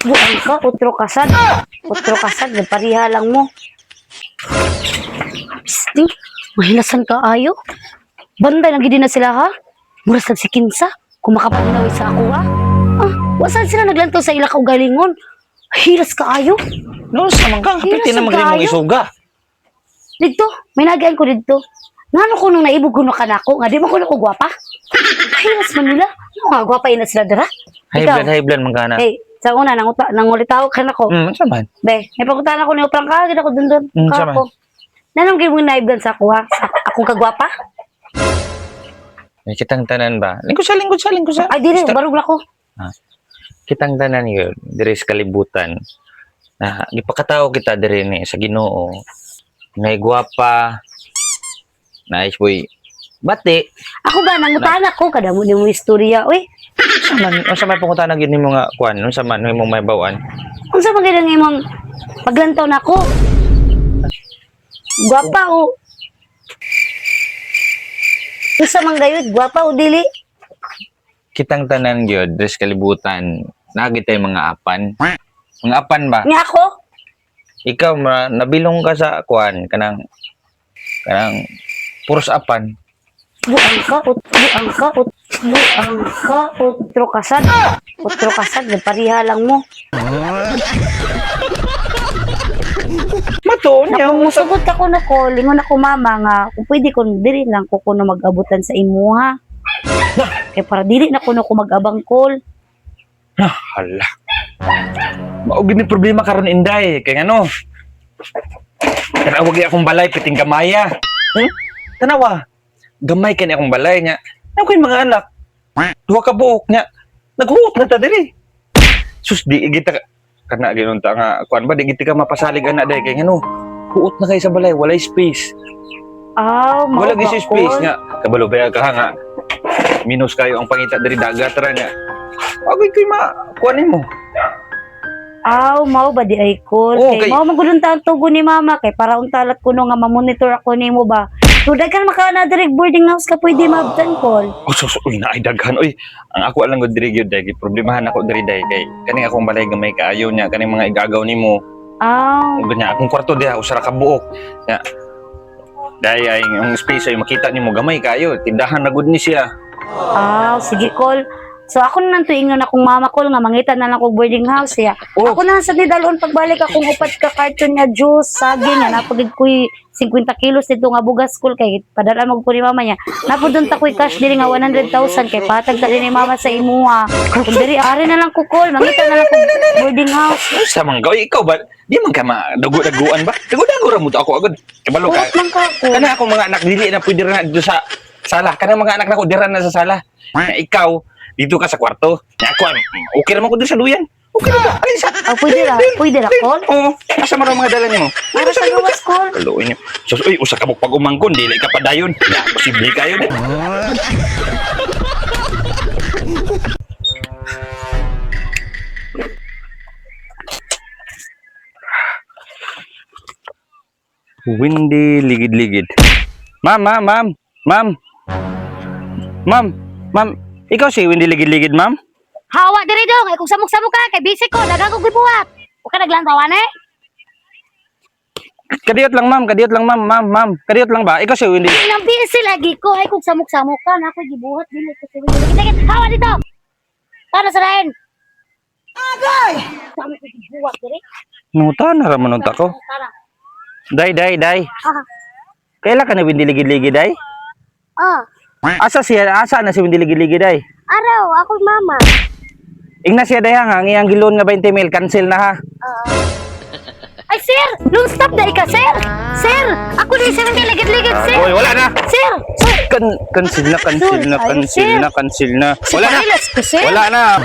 Buang ka, utro kasad. Utro kasad, pariha lang mo. Pisti, mahilasan ka ayo. Banday lang gid na sila ha. Murasag si Kinsa, kung makapagnaway sa ako ha. Ah, wasan sila naglantaw sa ilakaw galingon. Hilas ka ayo. No, sa mga kapit na magaling mong isuga. Dito, may nagaan ko dito. Ngano ko nung naibog ko ka nako, nga di mo ko nako gwapa. Hilas man nila. Mga gwapa ina sila dira. High blood man kana. Hey, sa una nangulitaw ka nako. Saman. Be, may pagkutahan ako ni Uprang ka, gid ako dundon. Sama. Kako. Nanong gyud mo naibdan sa ako ha? Sa akong kagwapa? May kitang tanan ba? Lingkod sa. Ay dili, barug na ko. Kitang tanan yun, diri sa kalibutan. Na gipakatao kita diri ni sa Ginoo. May gwapa. Nice boy. Bati. Ako ba nangutan ako kada mo nimo istorya, oy. Unsa man pangutana gyud nimo nga kuan, unsa man imong may bawaan? Unsa man gyud ang imong paglantaw nako? Gwapa o. Unsa man gayud, gwapa o dili? Kitang tanan gyud diri sa kalibutan. Nagitay mga apan. Mga apan ba? Nga ako? Ikaw nabilong ka sa kuan kanang puros apan. Buang ka, utro kasad. Utro kasad, pariha lang mo. Mato niya mo sa Musugod ako na ko, lingon ako mama nga, kung pwede ko dili lang ko kuno mag-abutan sa imuha. Kaya para dili na kuno ko mag-abang call. hala. Mao gid ni problema karon inday kay ngano. Tanawag akong balay piting gamaya. Tanawa. Gamay kani akong balay nya. Ako yung mga anak. Duha ka buok nya. Naghuot na ta diri. Sus di kita kana ginunta nga kuan ba di kita mapasalig ana day kay ngano. Huot na kay sa balay, walay space. Wala gyud space nga. Kabalo ba ka nga. Minus kayo ang pangita diri dagat ra nya. Agoy koy kuan nimo. Mao ba di ay call? Oh, Kay mao magulong ta ang tugo ni mama kay para untalat kuno nga ma-monitor ako nimo ba. So daghan maka na direct boarding house ka pwede mabtan call. Uy na ay daghan oy. Ang ako alang gud diri gyud day problemahan ako diri day kay kaning akong balay gamay kaayo nya kaning mga igagaw nimo. Ganya akong kwarto diha usa ra ka buok. Nya. Day ay ang space ay makita nimo gamay kaayo tindahan na gud ni siya. Sige call. So ako na nang tuingon akong mama call nga mangita na lang kog boarding house ya. Ako na sa nidalon pagbalik akong upat ka carton nga juice saging nga napagid koy 50 kilos dito nga bugas call kay padala mo ko ni mama niya. Napudon ta koy cash diri nga 100,000 kay patag ta ni mama sa imuha. Kung diri ari na lang ko call mangita na lang kog boarding house. Sa manggaw ikaw ba di man ka dago-daguan ba? Dago-dago ra mo to ako agad. Kabalo ka. Kana akong mga anak dili na pwede ra dito sa sala. Kana mga anak nako dira na sa sala. Ikaw dito ka sa kwarto. Ako, okay naman ko doon sa luyan. Okay na ba? Alisa. Pwede ra call? Oo. Asa man ang mga dala niyo? Para sa gawas call. Kaluin niyo. Sus, uy, usa ka mo pag umangkon, dili ka pa dayon. Ya, posible kayo din. Windy, ligid-ligid. Ma'am. Ikaw si Windy ligid-ligid, ma'am? Hawa diri dong ay kung samok-samok ka kay busy ko daghang kog gibuhat. O ka naglantawan eh? Kadiyot lang, ma'am. Kadiyot lang ba? Ikaw si Windy. Nang busy lagi ko ay kung samok-samok ka na ako gibuhat dili ko si Sige, hawa dito. Para sa lain. Agay. Samok ko gibuhat diri. Nuta na raman unta ko. Day. Kaila ka na Windy ligid-ligid, day? Asa na si Windy ligid-ligid, day? Araw, ako mama. Ingna siya day ang iyang gilon nga 20 mil cancel na ha. Ay sir, don't stop dai ka sir. Sir, ako di sir hindi ligid-ligid sir. Oy, wala na. Sir. Cancel na. Wala na. Sir. Wala na.